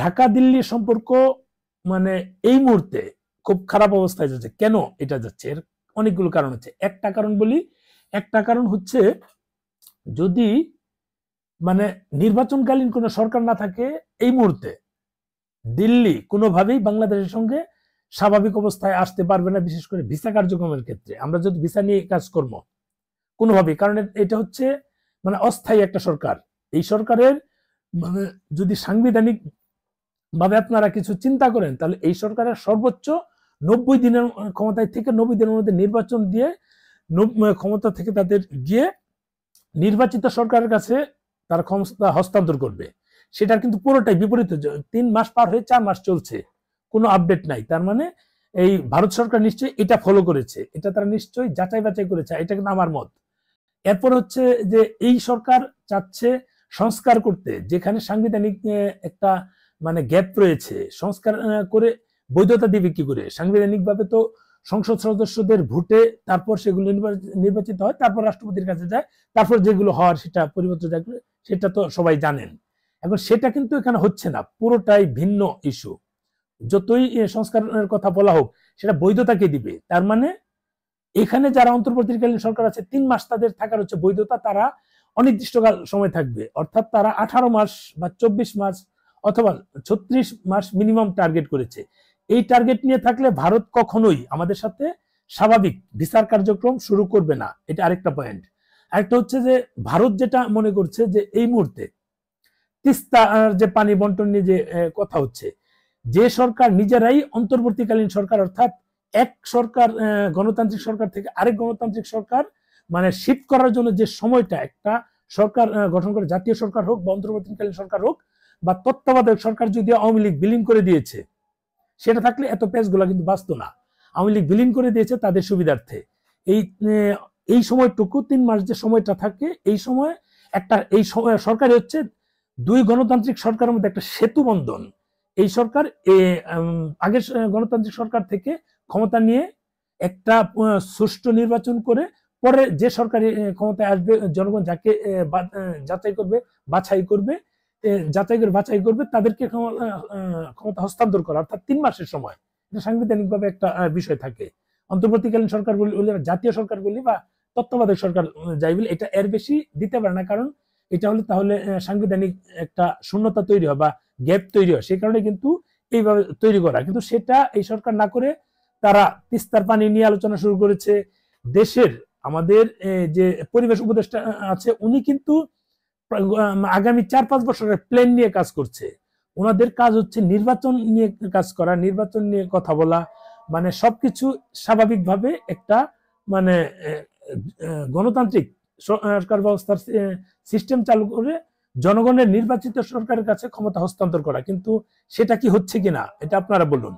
ঢাকা দিল্লি সম্পর্ক মানে এই মুহূর্তে খুব খারাপ অবস্থায় যাচ্ছে। কেন এটা যাচ্ছে? এর অনেকগুলো কারণ হচ্ছে। একটা কারণ বলি, একটা কারণ হচ্ছে যদি মানে নির্বাচনকালীন কোনো সরকার না থাকে এই মুহূর্তে দিল্লি কোনোভাবেই বাংলাদেশের সঙ্গে স্বাভাবিক অবস্থায় আসতে পারবে না, বিশেষ করে ভিসা কার্যক্রমের ক্ষেত্রে। আমরা যদি ভিসা নিয়ে কাজ করবো কোনোভাবেই, কারণ এটা হচ্ছে মানে অস্থায়ী একটা সরকার। এই সরকারের মানে যদি সাংবিধানিক ভাবে আপনারা কিছু চিন্তা করেন তাহলে এই সরকারের সর্বোচ্চ 90 দিনের ক্ষমতায় থেকে 90 দিনের মধ্যে নির্বাচন দিয়ে ক্ষমতা থেকে তাদের গিয়ে নির্বাচিত সরকারের কাছে তার ক্ষমতা হস্তান্তর করবে। সেটার কিন্তু পুরোটাই বিপরীত। 3 মাস পার হয়ে 4 মাস চলছে, কোনো আপডেট নাই। তার মানে এই ভারত সরকার নিশ্চয়ই এটা ফলো করেছে, এটা তারা নিশ্চয়ই যাচাই বাছাই করেছে, এটা কিন্তু আমার মত। এরপর হচ্ছে যে এই সরকার চাচ্ছে সংস্কার করতে, যেখানে সাংবিধানিক একটা মানে গ্যাপ রয়েছে। সংস্কার করে বৈধতা দিবে কি করে? সাংবিধানিক ভাবে তো সংসদ সদস্যদের ভোটে তারপর সেগুলো নির্বাচিত হয়, তারপর রাষ্ট্রপতির কাছে যায়, তারপর যেগুলো হওয়ার সেটা পরিবর্তন যায়, সেটা তো সবাই জানেন। এখন সেটা কিন্তু এখানে হচ্ছে না, পুরোটাই ভিন্ন ইস্যু। যতই সংস্কারের কথা বলা হোক, সেটা বৈধতাকে দিবে। তার মানে এখানে যারা অন্তর্বর্তীকালীন সরকার আছে 3 মাস তাদের থাকার হচ্ছে বৈধতা, তারা অনির্দিষ্টকাল সময় থাকবে। অর্থাৎ তারা 18 মাস বা 24 মাস অথবা 36 মাস মিনিমাম টার্গেট করেছে। এই টার্গেট নিয়ে থাকলে ভারত কখনোই আমাদের সাথে স্বাভাবিক ভিসার কার্যক্রম শুরু করবে না। এটা আরেকটা পয়েন্ট। আরেকটা হচ্ছে যে ভারত যেটা মনে করছে যে এই মুহূর্তে তিস্তার যে পানি বন্টন নিয়ে যে কথা হচ্ছে, যে সরকার নিজেরাই অন্তর্বর্তীকালীন সরকার, অর্থাৎ এক সরকার গণতান্ত্রিক সরকার থেকে আরেক গণতান্ত্রিক সরকার মানে শিফট করার জন্য যে সময়টা একটা সরকার গঠন করে, জাতীয় সরকার হোক বা অন্তর্বর্তীকালীন সরকার হোক বা তত্ত্বাবধায়ক সরকার, যদি আওয়ামী লীগ বিলীন করে দিয়েছে, সেটা থাকলে এত পেজগুলো কিন্তু বাঁচতো না। আওয়ামী লীগ বিলীন করে দিয়েছে তাদের সুবিধার্থে। এই এই সময়টুকু 3 মাস যে সময়টা থাকে, এই সময় একটা এই সরকারই হচ্ছে দুই গণতান্ত্রিক সরকারের মধ্যে একটা সেতু বন্ধন। এই সরকার আগের গণতান্ত্রিক সরকার থেকে ক্ষমতা নিয়ে একটা সুষ্ঠু নির্বাচন করে পরে যে সরকারি ক্ষমতায় আসবে, জনগণ যাকে যাচাই করবে বাছাই করবে, বাছাই করবে তাদেরকে ক্ষমতা হস্তান্তর করা, অর্থাৎ 3 মাসের সময়। এটা সাংবিধানিক ভাবে একটা বিষয় থাকে। অন্তর্বর্তীকালীন সরকার বলি, জাতীয় সরকার বলি বা তত্ত্বাবধায়ক সরকার যাই বলি, এটা এর বেশি দিতে পারে না। কারণ এটা হলে তাহলে সাংবিধানিক একটা শূন্যতা তৈরি হয় বা গ্যাপ তৈরি হয়। সেই কারণে কিন্তু এইভাবে তৈরি করা, কিন্তু সেটা এই সরকার না করে তারা তিস্তার পানি নিয়ে আলোচনা শুরু করেছে। দেশের আমাদের যে পরিবেশ উপদেষ্টা আছে উনি কিন্তু আগামী 4-5 বছরের প্ল্যান নিয়ে কাজ করছে। ওনাদের কাজ হচ্ছে নির্বাচন নিয়ে কাজ করা, নির্বাচন নিয়ে কথা বলা, মানে সবকিছু স্বাভাবিকভাবে একটা মানে গণতান্ত্রিক সরকার ব্যবস্থার সিস্টেম চালু করে জনগণের নির্বাচিত সরকারের কাছে ক্ষমতা হস্তান্তর করা। কিন্তু সেটা কি হচ্ছে কিনা এটা আপনারা বলুন।